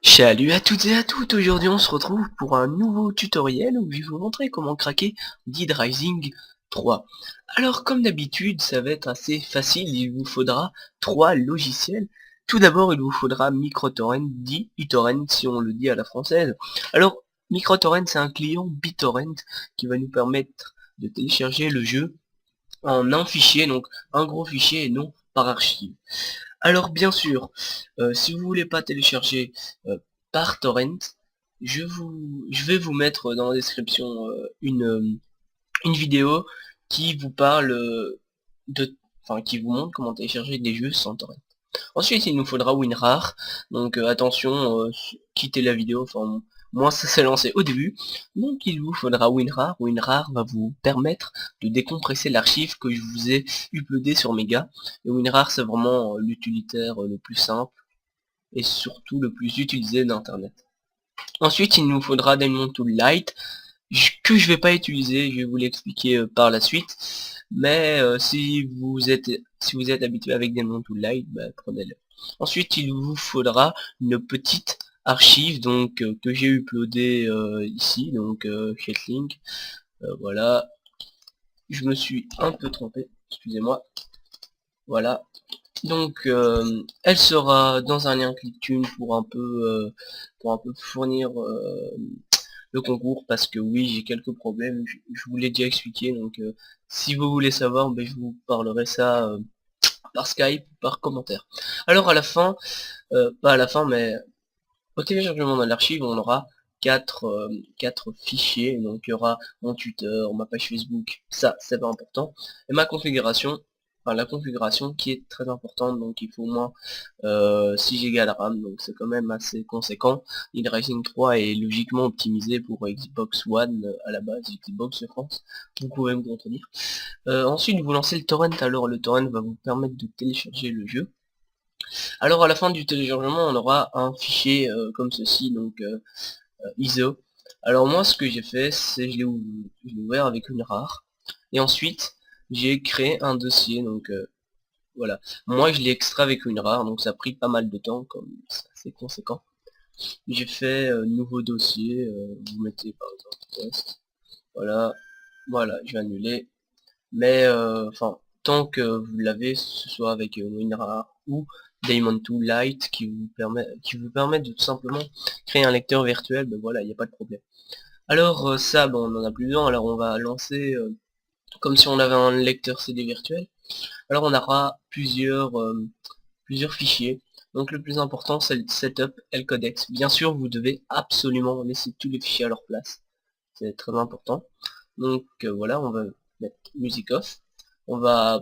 Salut à toutes et à toutes, aujourd'hui on se retrouve pour un nouveau tutoriel où je vais vous montrer comment craquer Dead Rising 3. Alors comme d'habitude ça va être assez facile, il vous faudra trois logiciels. Tout d'abord il vous faudra MicroTorrent, dit uTorrent si on le dit à la française. Alors MicroTorrent c'est un client BitTorrent qui va nous permettre de télécharger le jeu en un fichier, donc un gros fichier et non par archive. Alors bien sûr, si vous voulez pas télécharger par torrent, je vais vous mettre dans la description une vidéo qui vous parle enfin qui vous montre comment télécharger des jeux sans torrent. Ensuite, il nous faudra WinRAR, donc attention, quittez la vidéo, enfin moi ça s'est lancé au début, donc il vous faudra WinRAR. WinRAR va vous permettre de décompresser l'archive que je vous ai uploadé sur Mega, et WinRAR c'est vraiment l'utilitaire le plus simple, et surtout le plus utilisé d'internet. Ensuite, il nous faudra Diamond Tool Lite, que je vais pas utiliser, je vais vous l'expliquer par la suite. Mais si vous êtes habitué avec Diamond Tool Lite, bah, prenez-le. Ensuite, il vous faudra une petite archive donc que j'ai uploadé ici, donc Shetlink. Voilà, je me suis un peu trompé, excusez-moi. Voilà, donc elle sera dans un lien ClickTune pour un peu fournir le concours, parce que oui j'ai quelques problèmes, je vous l'ai déjà expliqué, donc si vous voulez savoir, ben, je vous parlerai ça par Skype, par commentaire. Alors à la fin, pas à la fin mais au téléchargement de l'archive on aura quatre fichiers, donc il y aura mon tuteur, ma page Facebook, ça c'est pas important, et ma configuration, enfin la configuration qui est très importante, donc il faut au moins 6 Go de RAM, donc c'est quand même assez conséquent. Dead Rising 3 est logiquement optimisé pour Xbox One à la base, Xbox France, vous pouvez me contredire. Ensuite vous lancez le torrent, alors le torrent va vous permettre de télécharger le jeu. Alors à la fin du téléchargement on aura un fichier comme ceci, donc ISO. Alors moi ce que j'ai fait c'est je l'ai ouvert avec une rare, et ensuite j'ai créé un dossier, donc voilà. Moi je l'ai extrait avec une rare, donc ça a pris pas mal de temps, comme c'est assez conséquent. J'ai fait nouveau dossier, vous mettez par exemple test, voilà, voilà, je vais annuler, mais enfin, tant que vous l'avez, ce soit avec WinRAR ou Diamond 2 Lite qui vous permet de tout simplement créer un lecteur virtuel, ben voilà, il n'y a pas de problème. Alors ça, bon, on en a plus besoin, alors on va lancer comme si on avait un lecteur CD virtuel. Alors on aura plusieurs fichiers. Donc le plus important c'est le setup et le codex. Bien sûr vous devez absolument laisser tous les fichiers à leur place. C'est très important. Donc voilà, on va mettre music off. On va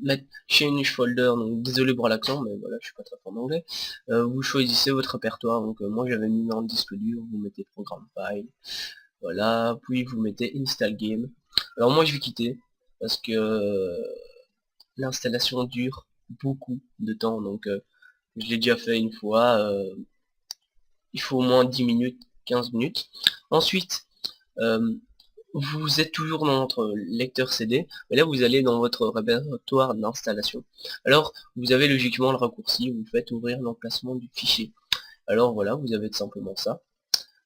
mettre change folder, donc désolé pour l'accent, mais voilà, je suis pas très fort en anglais. Vous choisissez votre répertoire, donc moi j'avais mis dans le disque dur, vous mettez programme file, voilà, puis vous mettez install game. Alors moi je vais quitter, parce que l'installation dure beaucoup de temps, donc je l'ai déjà fait une fois, il faut au moins 10 minutes, 15 minutes. Ensuite, euh, vous êtes toujours dans votre lecteur CD, mais là vous allez dans votre répertoire d'installation. Alors vous avez logiquement le raccourci, vous faites ouvrir l'emplacement du fichier. Alors voilà, vous avez tout simplement ça.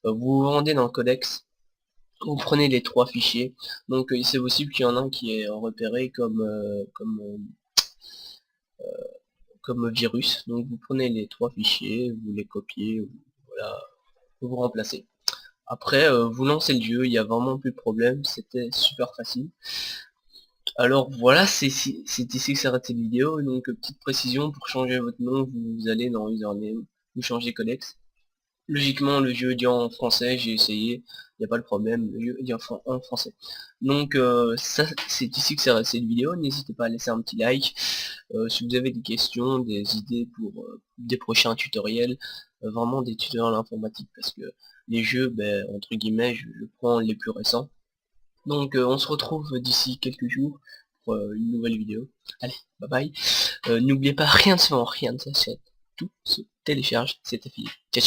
Vous vous rendez dans le codex, vous prenez les trois fichiers, donc c'est possible qu'il y en a un qui est repéré comme virus, donc vous prenez les trois fichiers, vous les copiez, voilà, vous remplacez. Après, vous lancez le jeu, il n'y a vraiment plus de problème, c'était super facile. Alors voilà, c'est ici que s'arrête cette vidéo, donc petite précision, pour changer votre nom, vous allez dans username, vous changez codex. Logiquement, le jeu est dit en français, j'ai essayé, il n'y a pas de problème, le jeu est dit en français. Donc ça, c'est ici que s'arrête cette vidéo, n'hésitez pas à laisser un petit like. Si vous avez des questions, des idées pour des prochains tutoriels, vraiment des tutoriels informatiques, parce que les jeux, ben, entre guillemets, je prends les plus récents. Donc on se retrouve d'ici quelques jours pour une nouvelle vidéo. Allez, bye bye. N'oubliez pas, rien ne se vend, rien ne s'achète. Tout se télécharge, c'est affilié. Ciao, ciao.